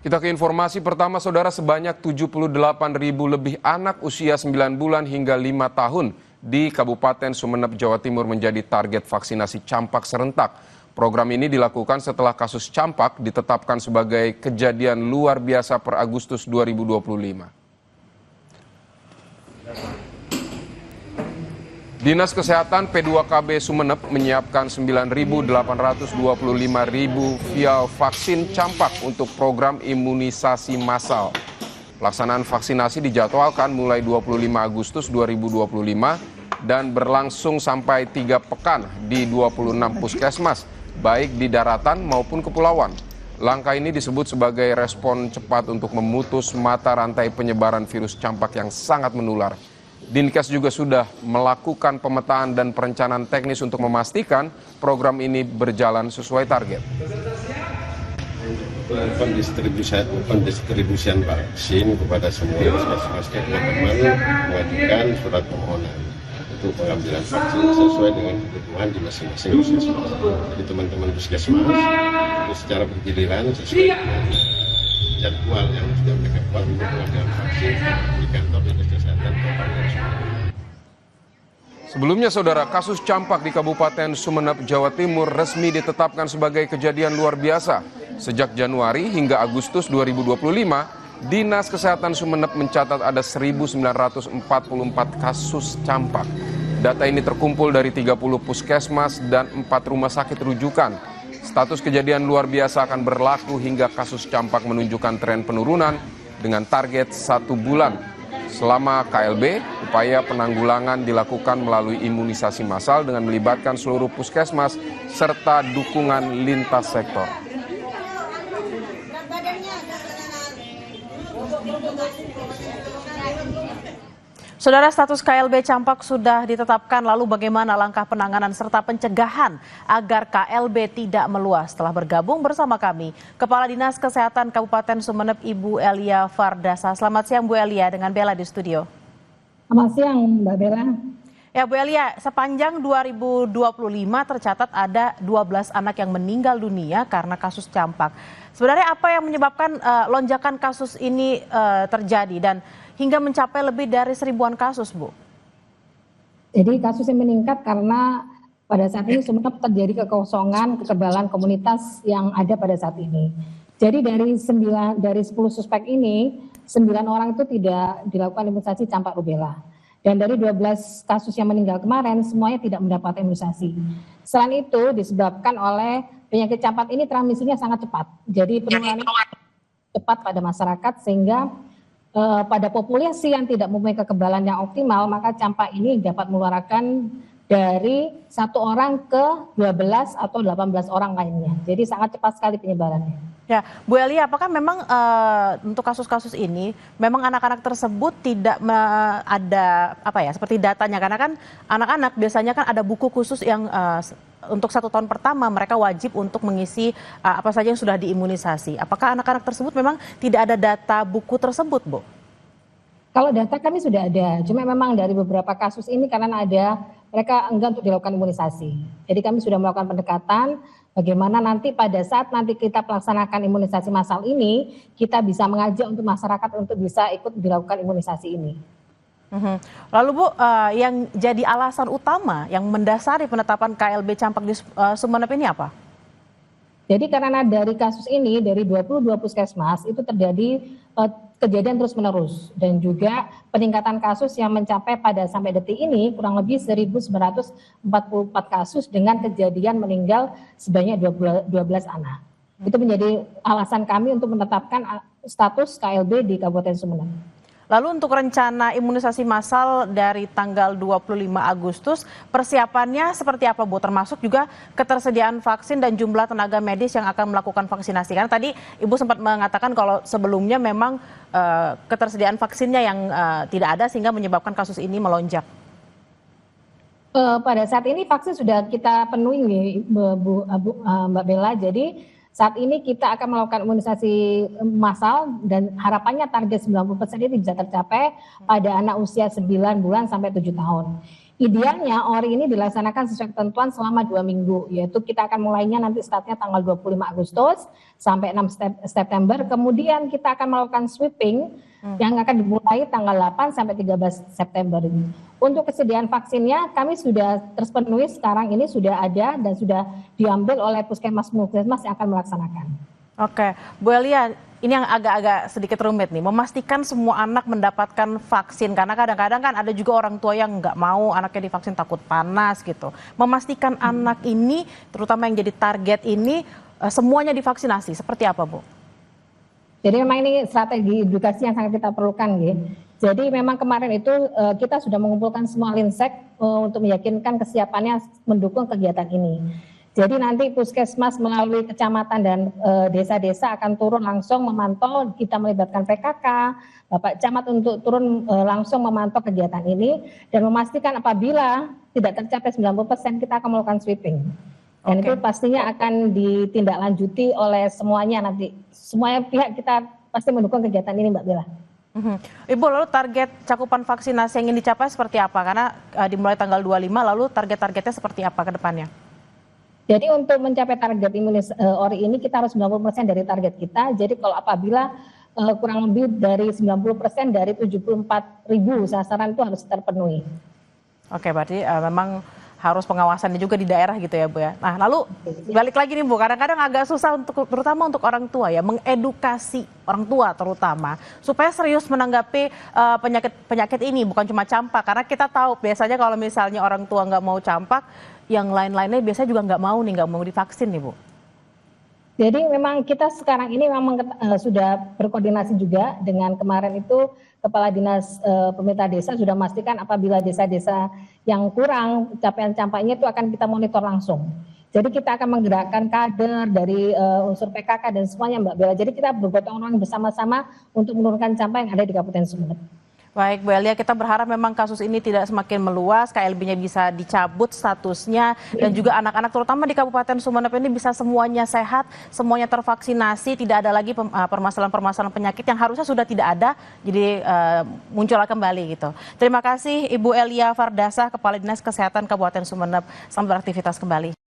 Kita ke informasi pertama, saudara. Sebanyak 78.000 lebih anak usia 9 bulan hingga 5 tahun di Kabupaten Sumeneb, Jawa Timur menjadi target vaksinasi campak serentak. Program ini dilakukan setelah kasus campak ditetapkan sebagai kejadian luar biasa per Agustus 2025. Dinas Kesehatan P2KB Sumeneb menyiapkan 9.825.000 vial vaksin campak untuk program imunisasi massal. Pelaksanaan vaksinasi dijadwalkan mulai 25 Agustus 2025 dan berlangsung sampai 3 pekan di 26 puskesmas, baik di daratan maupun kepulauan. Langkah ini disebut sebagai respon cepat untuk memutus mata rantai penyebaran virus campak yang sangat menular. Dinkes juga sudah melakukan pemetaan dan perencanaan teknis untuk memastikan program ini berjalan sesuai target. Pendistribusian vaksin kepada semua puskesmas teman-teman mengajukan surat permohonan untuk pengambilan vaksin sesuai dengan kebutuhan di masing-masing puskesmas. Jadi teman-teman puskesmas itu secara bergiliran sesuai dengan jadwal yang sudah mereka buat untuk pengambilan vaksin di kantor Dinas Kesehatan Kabupaten Sumeneb. Sebelumnya, saudara, kasus campak di Kabupaten Sumeneb, Jawa Timur resmi ditetapkan sebagai kejadian luar biasa. Sejak Januari hingga Agustus 2025, Dinas Kesehatan Sumeneb mencatat ada 1.944 kasus campak. Data ini terkumpul dari 30 puskesmas dan 4 rumah sakit rujukan. Status kejadian luar biasa akan berlaku hingga kasus campak menunjukkan tren penurunan dengan target 1 bulan. Selama KLB, upaya penanggulangan dilakukan melalui imunisasi massal dengan melibatkan seluruh puskesmas serta dukungan lintas sektor. Saudara, status KLB campak sudah ditetapkan, lalu bagaimana langkah penanganan serta pencegahan agar KLB tidak meluas? Telah bergabung bersama kami Kepala Dinas Kesehatan Kabupaten Sumeneb, Ibu Elia Fardasa. Selamat siang Bu Elia, dengan Bella di studio. Selamat siang Mbak Bella. Ya Bu Elia, sepanjang 2025 tercatat ada 12 anak yang meninggal dunia karena kasus campak. Sebenarnya apa yang menyebabkan lonjakan kasus ini terjadi dan hingga mencapai lebih dari 1000-an kasus, Bu? Jadi kasusnya meningkat karena pada saat ini Sumeneb terjadi kekosongan kekebalan komunitas yang ada pada saat ini. Jadi dari 10 suspek ini, 9 orang itu tidak dilakukan imunisasi campak rubella. Dan dari 12 kasus yang meninggal kemarin, semuanya tidak mendapat imunisasi. Selain itu disebabkan oleh penyakit campak ini transmisinya sangat cepat. Jadi penularannya cepat pada masyarakat sehingga pada populasi yang tidak mempunyai kekebalan yang optimal, maka campak ini dapat menularkan dari 1 orang ke 12 atau 18 orang lainnya. Jadi sangat cepat sekali penyebarannya. Ya, Bu Elia, apakah memang untuk kasus-kasus ini memang anak-anak tersebut tidak ada seperti datanya, karena kan anak-anak biasanya kan ada buku khusus yang untuk 1 tahun pertama mereka wajib untuk mengisi apa saja yang sudah diimunisasi. Apakah anak-anak tersebut memang tidak ada data buku tersebut, Bu? Kalau data kami sudah ada, cuma memang dari beberapa kasus ini karena mereka enggan untuk dilakukan imunisasi. Jadi kami sudah melakukan pendekatan bagaimana nanti pada saat nanti kita pelaksanakan imunisasi massal ini, kita bisa mengajak untuk masyarakat untuk bisa ikut dilakukan imunisasi ini. Lalu Bu, yang jadi alasan utama yang mendasari penetapan KLB campak di Sumeneb ini apa? Jadi karena dari kasus ini, dari 22 puskesmas itu terjadi kejadian terus menerus. Dan juga peningkatan kasus yang mencapai sampai detik ini kurang lebih 1.944 kasus dengan kejadian meninggal sebanyak 12 anak. Itu menjadi alasan kami untuk menetapkan status KLB di Kabupaten Sumeneb. Lalu untuk rencana imunisasi massal dari tanggal 25 Agustus, persiapannya seperti apa, Bu? Termasuk juga ketersediaan vaksin dan jumlah tenaga medis yang akan melakukan vaksinasi. Karena tadi Ibu sempat mengatakan kalau sebelumnya memang ketersediaan vaksinnya yang tidak ada sehingga menyebabkan kasus ini melonjak. Pada saat ini vaksin sudah kita penuhi, Mbak Bella. Jadi saat ini kita akan melakukan imunisasi massal dan harapannya target 90% ini bisa tercapai pada anak usia 9 bulan sampai 7 tahun. Idealnya ORI ini dilaksanakan sesuai ketentuan selama 2 minggu, yaitu kita akan mulainya nanti startnya tanggal 25 Agustus sampai 6 September, kemudian kita akan melakukan sweeping yang akan dimulai tanggal 8 sampai 13 September ini. Untuk kesediaan vaksinnya kami sudah terpenuhi sekarang ini, sudah ada dan sudah diambil oleh puskesmas-puskesmas yang akan melaksanakan. Oke, Bu Elia, ini yang agak-agak sedikit rumit nih, memastikan semua anak mendapatkan vaksin, karena kadang-kadang kan ada juga orang tua yang nggak mau anaknya divaksin takut panas gitu. Memastikan anak ini, terutama yang jadi target ini, semuanya divaksinasi, seperti apa Bu? Jadi memang ini strategi edukasi yang sangat kita perlukan gitu. Jadi memang kemarin itu kita sudah mengumpulkan semua linsek untuk meyakinkan kesiapannya mendukung kegiatan ini. Jadi nanti puskesmas melalui kecamatan dan desa-desa akan turun langsung memantau, kita melibatkan PKK, Bapak Camat untuk turun langsung memantau kegiatan ini dan memastikan apabila tidak tercapai 90% kita akan melakukan sweeping. Dan itu pastinya akan ditindaklanjuti oleh semuanya nanti. Semuanya pihak kita pasti mendukung kegiatan ini Mbak Bella. Ibu, lalu target cakupan vaksinasi yang ingin dicapai seperti apa? Karena dimulai tanggal 25, lalu target-targetnya seperti apa ke depannya? Jadi untuk mencapai target ORI ini kita harus 90% dari target kita. Jadi kalau apabila kurang lebih dari 90% dari 74.000 sasaran itu harus terpenuhi. Oke, berarti memang harus pengawasannya juga di daerah gitu ya Bu ya. Nah lalu balik lagi nih Bu, kadang-kadang agak susah terutama untuk orang tua ya, mengedukasi orang tua terutama supaya serius menanggapi penyakit ini, bukan cuma campak. Karena kita tahu biasanya kalau misalnya orang tua nggak mau campak, yang lain-lainnya biasanya juga nggak mau divaksin nih Bu. Jadi memang kita sekarang ini memang sudah berkoordinasi juga dengan kemarin itu Kepala Dinas Pemerintah Desa sudah memastikan apabila desa-desa yang kurang capaian campaknya itu akan kita monitor langsung. Jadi kita akan menggerakkan kader dari unsur PKK dan semuanya Mbak Bella. Jadi kita bergotong royong bersama-sama untuk menurunkan campak yang ada di Kabupaten Sumeneb. Baik Bu Elia, kita berharap memang kasus ini tidak semakin meluas, KLB-nya bisa dicabut statusnya, dan juga anak-anak terutama di Kabupaten Sumeneb ini bisa semuanya sehat, semuanya tervaksinasi, tidak ada lagi permasalahan-permasalahan penyakit yang harusnya sudah tidak ada, jadi muncullah kembali gitu. Terima kasih Ibu Elia Fardasah, Kepala Dinas Kesehatan Kabupaten Sumeneb, selamat beraktivitas kembali.